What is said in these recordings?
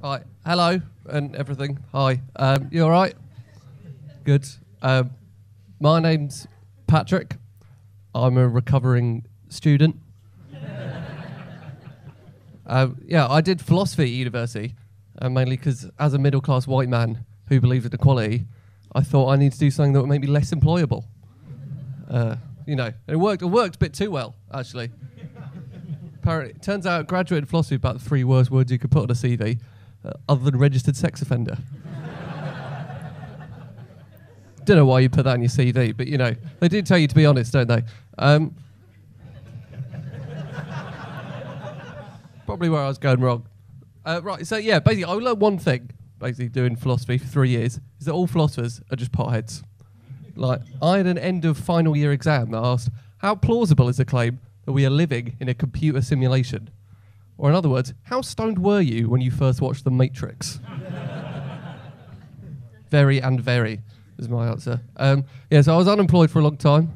Hi, hello, and everything. Hi, you all right? Good. My name's Patrick. I'm a recovering student. I did philosophy at university, mainly because as a middle-class white man who believes in equality, I thought I need to do something that would make me less employable. It worked a bit too well, actually. Apparently, it turns out graduated philosophy is about the 3 worst words you could put on a CV, other than registered sex offender. Don't know why you put that in your CV, but they do tell you to be honest, don't they? Probably where I was going wrong. Basically, I learned one thing, basically doing philosophy for 3 years, is that all philosophers are just potheads. Like, I had an end of final year exam that asked, how plausible is the claim that we are living in a computer simulation? Or in other words, how stoned were you when you first watched The Matrix? Very and very is my answer. So I was unemployed for a long time.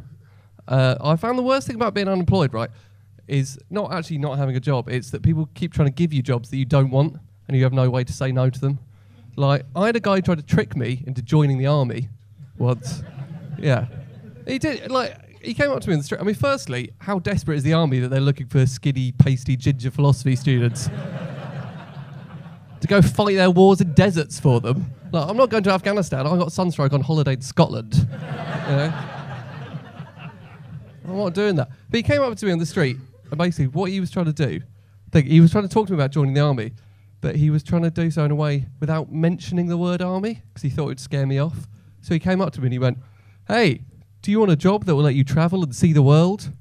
I found the worst thing about being unemployed, right, is not actually not having a job. It's that people keep trying to give you jobs that you don't want, and you have no way to say no to them. Like, I had a guy who tried to trick me into joining the army once. Yeah. He did, he came up to me in the street. I mean, firstly, how desperate is the army that they're looking for skinny, pasty, ginger philosophy students to go fight their wars in deserts for them? Like, I'm not going to Afghanistan. I got sunstroke on holiday in Scotland. I'm not doing that. But he came up to me on the street, and basically what he was trying to do, he was trying to talk to me about joining the army, but he was trying to do so in a way without mentioning the word army, because he thought it would scare me off. So he came up to me and he went, hey, do you want a job that will let you travel and see the world?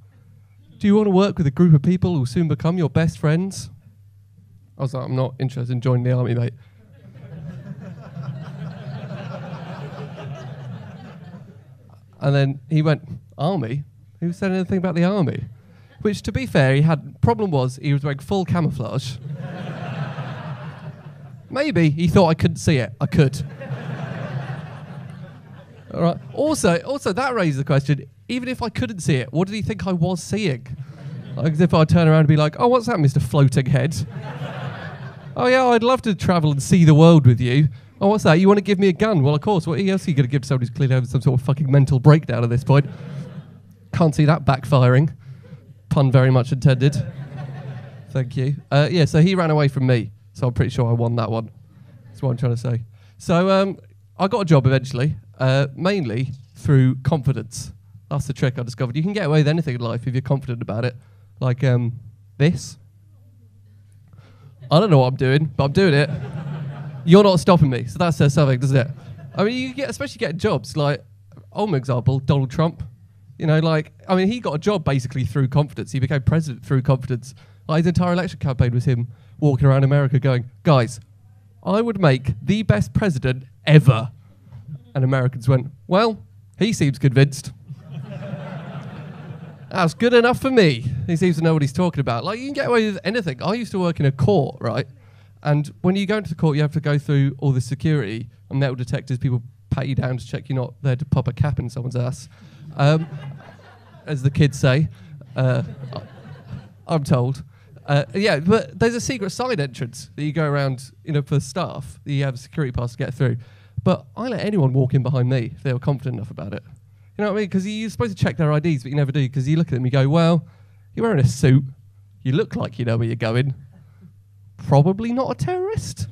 Do you want to work with a group of people who will soon become your best friends? I was like, I'm not interested in joining the army, mate. And then he went, army? Who said anything about the army? Which, to be fair, problem was he was wearing full camouflage. Maybe he thought I couldn't see it. I could. All right. Also, that raises the question, even if I couldn't see it, what did he think I was seeing? Like, as if I'd turn around and be like, oh, what's that, Mr. Floating Head? Oh, yeah, I'd love to travel and see the world with you. Oh, what's that? You want to give me a gun? Well, of course. What else are you going to give to someone who's clearly having some sort of fucking mental breakdown at this point? Can't see that backfiring. Pun very much intended. Thank you. So he ran away from me, so I'm pretty sure I won that one. That's what I'm trying to say. So I got a job eventually, mainly through confidence. That's the trick I discovered. You can get away with anything in life if you're confident about it. Like this. I don't know what I'm doing, but I'm doing it. You're not stopping me, so that says something, doesn't it? I mean, especially get jobs, like, example, Donald Trump. He got a job basically through confidence. He became president through confidence. Like, his entire election campaign was him walking around America going, guys, I would make the best president ever. And Americans went, well, he seems convinced. That's good enough for me. He seems to know what he's talking about. Like, you can get away with anything. I used to work in a court, right? And when you go into the court, you have to go through all the security and metal detectors. People pat you down to check you're not there to pop a cap in someone's ass. As the kids say. I'm told. But there's a secret side entrance that you go around, for staff. That you have a security pass to get through. But I let anyone walk in behind me if they were confident enough about it. You know what I mean? Because you're supposed to check their IDs, but you never do. Because you look at them and you go, well, you're wearing a suit. You look like you know where you're going. Probably not a terrorist.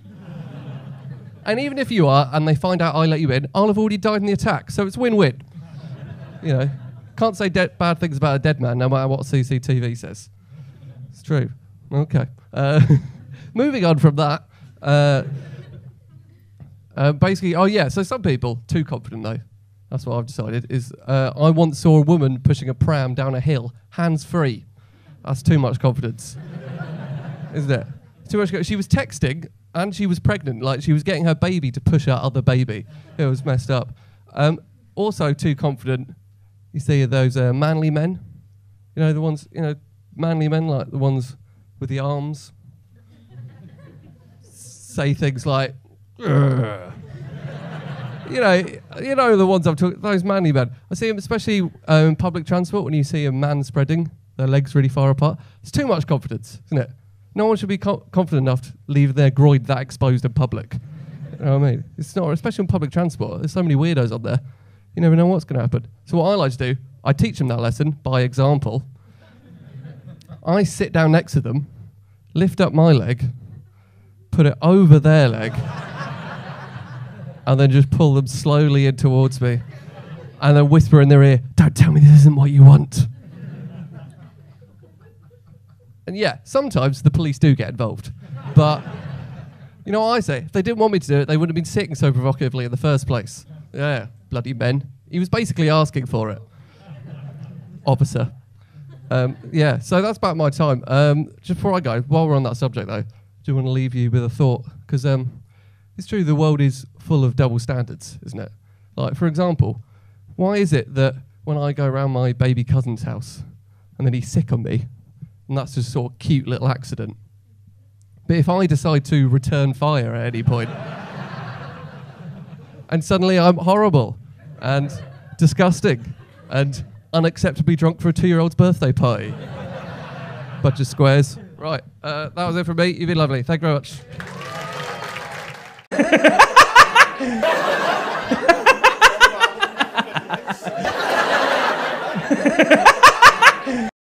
And even if you are, and they find out I let you in, I'll have already died in the attack. So it's win-win. Can't say bad things about a dead man, no matter what CCTV says. It's true. Okay. Moving on from that. So some people, too confident though, that's what I've decided, is I once saw a woman pushing a pram down a hill, hands-free. That's too much confidence. Isn't it? Too much. She was texting, and she was pregnant. Like, she was getting her baby to push her other baby. It was messed up. Also too confident, you see those manly men. The ones, manly men, like the ones with the arms. Say things like, ugh. The ones I'm talking, those manly men. I see them especially in public transport when you see a man spreading their legs really far apart. It's too much confidence, isn't it? No one should be confident enough to leave their groin that exposed in public. You know what I mean? It's not, especially on public transport. There's so many weirdos on there. You never know what's going to happen. So what I like to do, I teach them that lesson by example. I sit down next to them, lift up my leg, put it over their leg, and then just pull them slowly in towards me, and then whisper in their ear, "Don't tell me this isn't what you want." And yeah, sometimes the police do get involved. But you know what I say? If they didn't want me to do it, they wouldn't have been sitting so provocatively in the first place. Yeah, bloody men. He was basically asking for it. Officer. Yeah, so that's about my time. Just before I go, while we're on that subject though, I do want to leave you with a thought. Because it's true, the world is full of double standards, isn't it? Like, for example, why is it that when I go around my baby cousin's house and then he's sick on me, and that's just sort of cute little accident, but if I decide to return fire at any point, and suddenly I'm horrible and disgusting and unacceptably drunk for a 2-year-old's birthday party? Bunch of squares. Right, that was it from me. You've been lovely. Thank you very much.